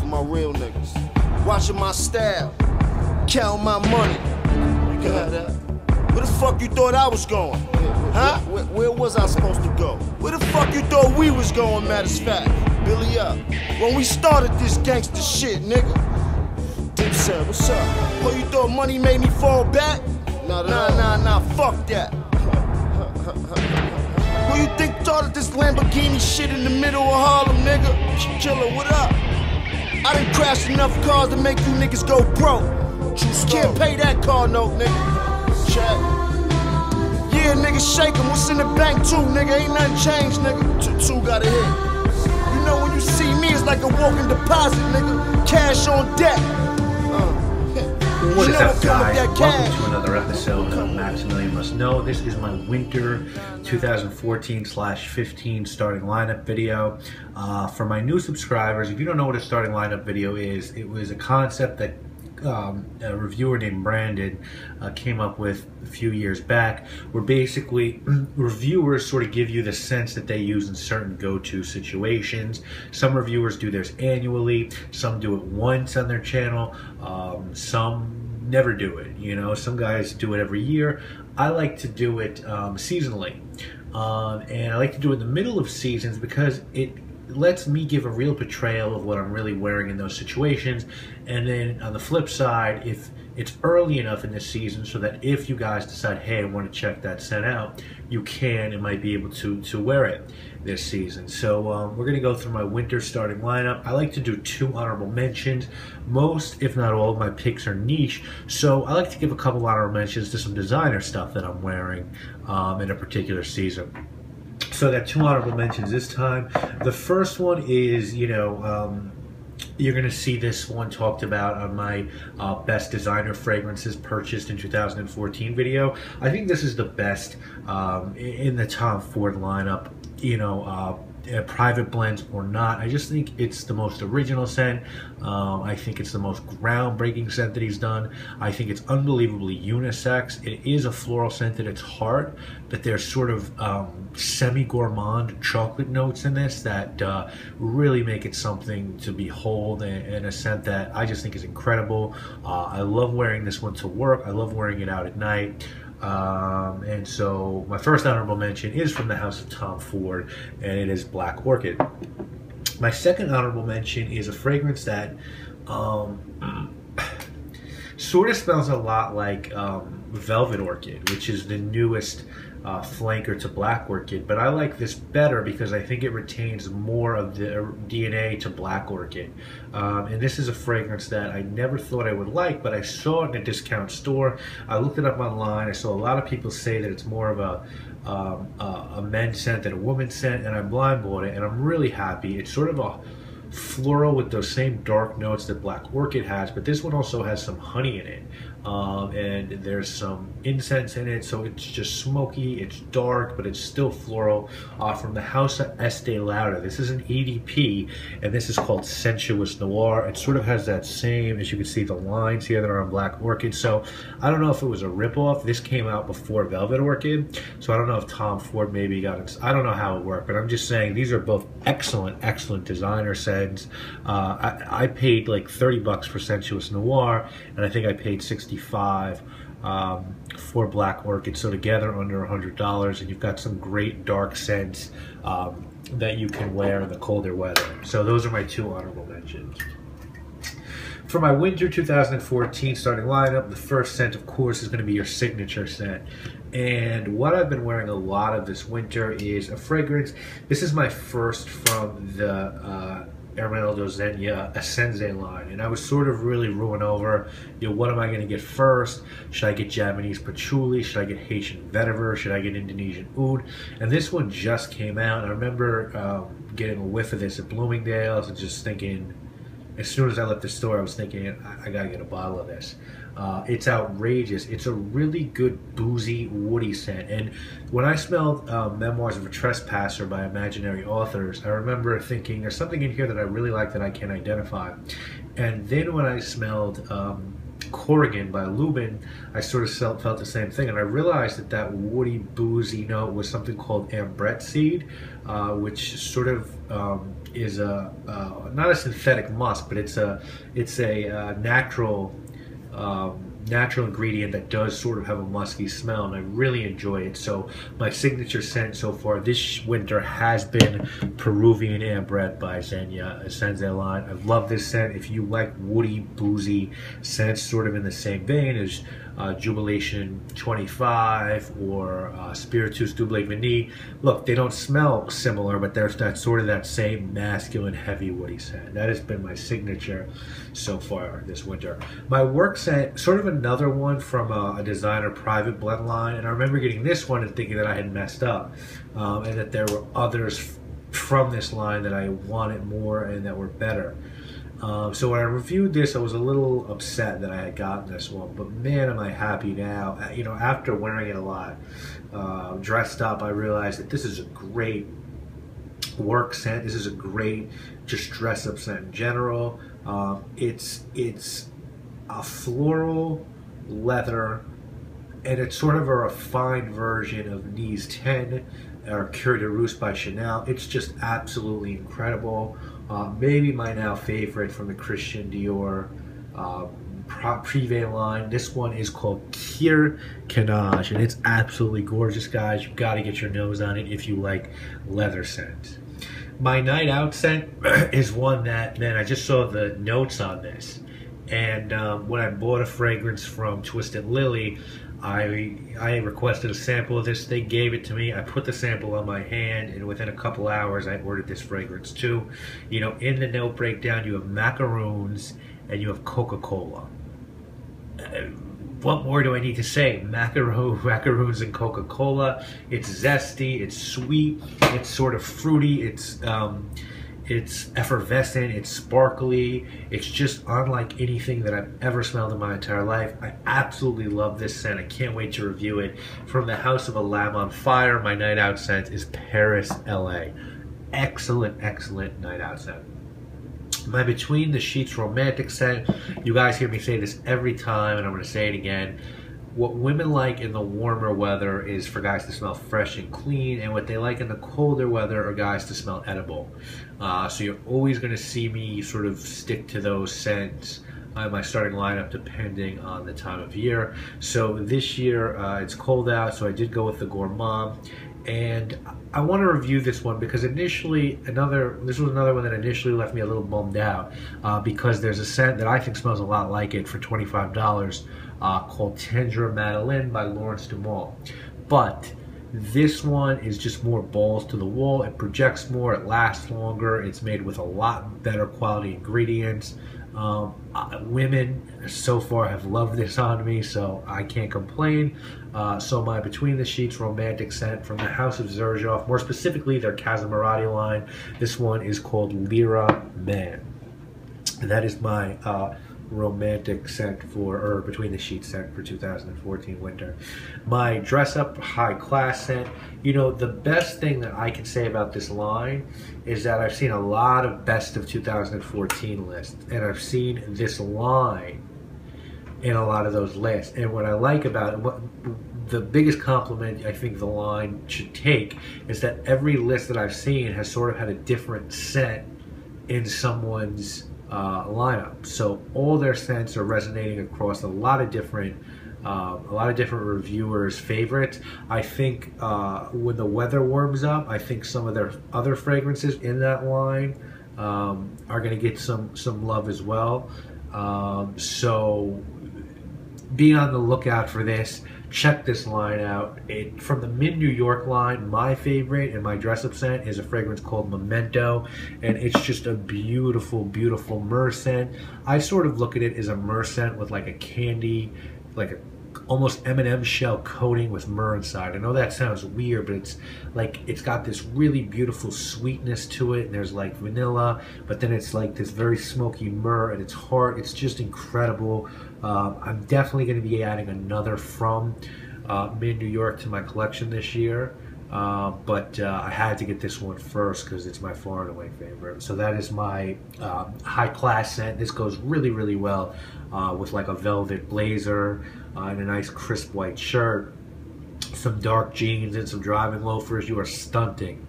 for my real niggas. Watching my style, counting my money. You got that? Where the fuck you thought I was going? Huh? Where was I supposed to go? Where the fuck you thought we was going, matter of fact? Billy up. When we started this gangster shit, nigga. Dip said, what's up? Well, you thought money made me fall back? Nah, fuck that. Who you think started this Lamborghini shit in the middle of Harlem, nigga? Killer, what up? I done crashed enough cars to make you niggas go broke. Can't pay that car note, nigga. Check. Yeah, nigga, shake 'em. What's in the bank, too, nigga? Ain't nothing changed, nigga. Two got a hit. You know, when you see me, it's like a walking deposit, nigga. Cash on deck. What is up, guys? Welcome to another episode of Maximilian Must Know. This is my winter 2014/15 starting lineup video. For my new subscribers, if you don't know what a starting lineup video is, it was a concept that a reviewer named Brandon came up with a few years back, where basically reviewers sort of give you the sense that they use in certain go-to situations. Some reviewers do theirs annually, some do it once on their channel, some never do it. You know, some guys do it every year. I like to do it seasonally, and I like to do it in the middle of seasons because it lets me give a real portrayal of what I'm really wearing in those situations. And then on the flip side, if it's early enough in this season so that if you guys decide, hey, I want to check that scent out, you can and might be able to wear it this season. So we're going to go through my winter starting lineup. I like to do 2 honorable mentions. Most, if not all, of my picks are niche, so I like to give a couple honorable mentions to some designer stuff that I'm wearing in a particular season. So I got 2 honorable mentions this time. The first one is, you know, you're going to see this one talked about on my best designer fragrances purchased in 2014 video. I think this is the best in the Tom Ford lineup, you know, private blends or not. I just think it's the most original scent. I think it's the most groundbreaking scent that he's done. I think it's unbelievably unisex. It is a floral scent at its heart, but there's sort of semi-gourmand chocolate notes in this that really make it something to behold, and a scent that I just think is incredible. I love wearing this one to work. I love wearing it out at night. And so my first honorable mention is from the house of Tom Ford, and it is Black Orchid. My second honorable mention is a fragrance that sort of smells a lot like Velvet Orchid, which is the newest flanker to Black Orchid, but I like this better because I think it retains more of the DNA to Black Orchid. And this is a fragrance that I never thought I would like, but I saw it in a discount store. I looked it up online. I saw a lot of people say that it's more of a men's scent than a woman's scent, and I blind bought it, and I'm really happy. It's sort of a floral with those same dark notes that Black Orchid has, but this one also has some honey in it, and there's some incense in it, so it's just smoky, it's dark, but it's still floral, from the house of Estee Lauder. This is an EDP, and this is called Sensuous Noir. It sort of has that same, as you can see, the lines here that are on Black Orchid, so I don't know if it was a ripoff. This came out before Velvet Orchid, so I don't know if Tom Ford maybe got it. I don't know how it worked, but I'm just saying these are both excellent designer scents. I paid like 30 bucks for Sensuous Noir, and I think I paid 65 for Black Orchid, so together under $100, and you've got some great dark scents that you can wear in the colder weather. So those are my 2 honorable mentions. For my winter 2014 starting lineup, the first scent, of course, is going to be your signature scent. And what I've been wearing a lot of this winter is a fragrance. This is my first from the Hermel Dozenya Ascense line, and I was sort of really ruling over, you know, what am I going to get first? Should I get Japanese patchouli? Should I get Haitian vetiver? Should I get Indonesian oud? And this one just came out, and I remember getting a whiff of this at Bloomingdale's and just thinking, as soon as I left the store, I was thinking, I gotta get a bottle of this. It's outrageous. It's a really good boozy, woody scent. And when I smelled Memoirs of a Trespasser by Imaginary Authors, I remember thinking, there's something in here that I really like that I can't identify. And then when I smelled Corrigan by Lubin, I sort of felt the same thing, and I realized that that woody, boozy note was something called ambrette seed, which sort of is a not a synthetic musk, but it's a natural natural ingredient that does sort of have a musky smell, and I really enjoy it. So my signature scent so far this winter has been Peruvian Ambrette by Xenia Senze line. I love this scent. If you like woody, boozy scents sort of in the same vein as Jubilation 25 or Spiritus Double Vanille, look, they don't smell similar, but there's that sort of that same masculine, heavy, woody scent. That has been my signature so far this winter. My work scent, sort of another one from a designer private blend line, and I remember getting this one and thinking that I had messed up, and that there were others from this line that I wanted more and that were better. So when I reviewed this, I was a little upset that I had gotten this one, but man, am I happy now. You know, after wearing it a lot, dressed up, I realized that this is a great work scent. This is a great just dress up scent in general. It's a floral leather, and it's sort of a refined version of Nise 10 or Cœur de Rousse by Chanel. It's just absolutely incredible. Maybe my now favorite from the Christian Dior Privé line. This one is called Kier Canage, and it's absolutely gorgeous, guys. You've got to get your nose on it if you like leather scents. My night out scent is one that, man, I just saw the notes on this, and when I bought a fragrance from Twisted Lily, I requested a sample of this. They gave it to me. I put the sample on my hand, and within a couple hours, I ordered this fragrance too. You know, in the note breakdown, you have macaroons and you have Coca-Cola. What more do I need to say? Macaroons and Coca-Cola. It's zesty. It's sweet. It's sort of fruity. It's effervescent, it's sparkly, it's just unlike anything that I've ever smelled in my entire life. I absolutely love this scent. I can't wait to review it. From the House of a Lamb on Fire, my night out scent is Paris, LA. Excellent, excellent night out scent. My Between the Sheets romantic scent, you guys hear me say this every time, and I'm going to say it again. What women like in the warmer weather is for guys to smell fresh and clean, and what they like in the colder weather are guys to smell edible. So you're always going to see me sort of stick to those scents in my starting lineup depending on the time of year. So this year it's cold out, so I did go with the Gourmand. And I want to review this one because initially, this was another one that initially left me a little bummed out because there's a scent that I think smells a lot like it for $25 called Tendre Madeleine by Laurence Dumont. But this one is just more balls to the wall. It projects more, it lasts longer, it's made with a lot better quality ingredients. Women so far have loved this on me, so I can't complain. So my Between the Sheets romantic scent from the House of Xerjoff, more specifically their Casamarati line. This one is called Lyra Man. That is my romantic scent or Between the Sheets scent for 2014 winter. My dress up high class scent, you know, the best thing that I can say about this line is that I've seen a lot of best of 2014 lists, and I've seen this line in a lot of those lists. And what I like about it, the biggest compliment I think the line should take is that every list that I've seen has sort of had a different scent in someone's lineup. So all their scents are resonating across a lot of different reviewers' favorites. I think when the weather warms up, I think some of their other fragrances in that line are going to get some love as well. So be on the lookout for this. Check this line out. From the Mid New York line, my favorite and my dress-up scent is a fragrance called Memento, and it's just a beautiful, beautiful myrrh scent. I sort of look at it as a myrrh scent with like a candy, like a almost M&M shell coating with myrrh inside. I know that sounds weird, but it's got this really beautiful sweetness to it, and there's like vanilla, but then it's like this very smoky myrrh, and it's hard. It's just incredible. I'm definitely going to be adding another from Mid New York to my collection this year. but I had to get this one first because it's my far and away favorite. So that is my high class scent. This goes really, really well with like a velvet blazer and a nice crisp white shirt, some dark jeans and some driving loafers. You are stunting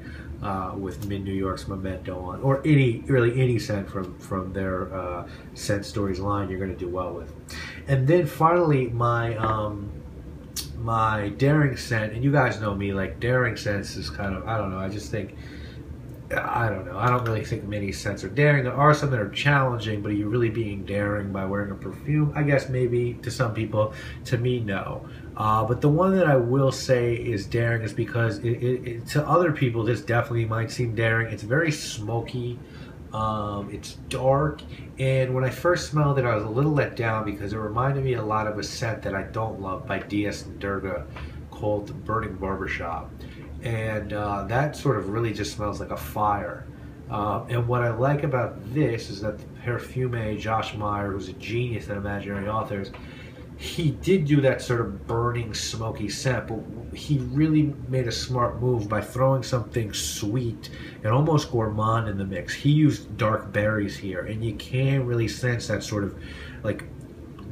with Mid New York's Memento on, or any scent from their Scent Stories line. You're going to do well with. And then finally, my daring scent, and you guys know me, like daring scents is kind of, I don't know, I just think, I don't know, I don't really think many scents are daring. There are some that are challenging, but are you really being daring by wearing a perfume? I guess maybe to some people. To me, no. But the one that I will say is daring is because to other people this definitely might seem daring. It's very smoky. It's dark, and when I first smelled it I was a little let down because it reminded me a lot of a scent that I don't love by D.S. and Durga called The Burning Barbershop, and that sort of really just smells like a fire. And what I like about this is that the perfume Josh Meyer, who's a genius at Imaginary Authors, he did do that sort of burning, smoky scent, but he really made a smart move by throwing something sweet and almost gourmand in the mix. He used dark berries here, and you can really sense that sort of like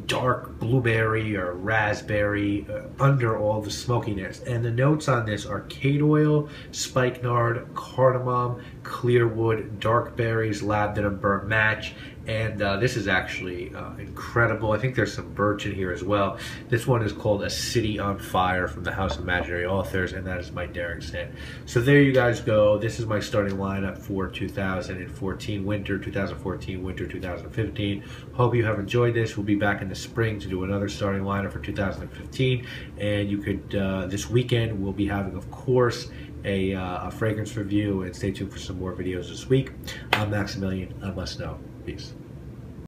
dark blueberry or raspberry under all the smokiness. And the notes on this are cade oil, spikenard, cardamom, clearwood, dark berries, labbed in a burnt match. And this is actually incredible. I think there's some birch in here as well. This one is called A City on Fire from the House of Imaginary Authors, and that is my daring scent. So there you guys go. This is my starting lineup for 2014 winter, 2014 winter, 2015. Hope you have enjoyed this. We'll be back in the spring to do another starting lineup for 2015, and you could this weekend we'll be having, of course, a fragrance review, and stay tuned for some more videos this week. I'm Maximilian. I must know. Peace.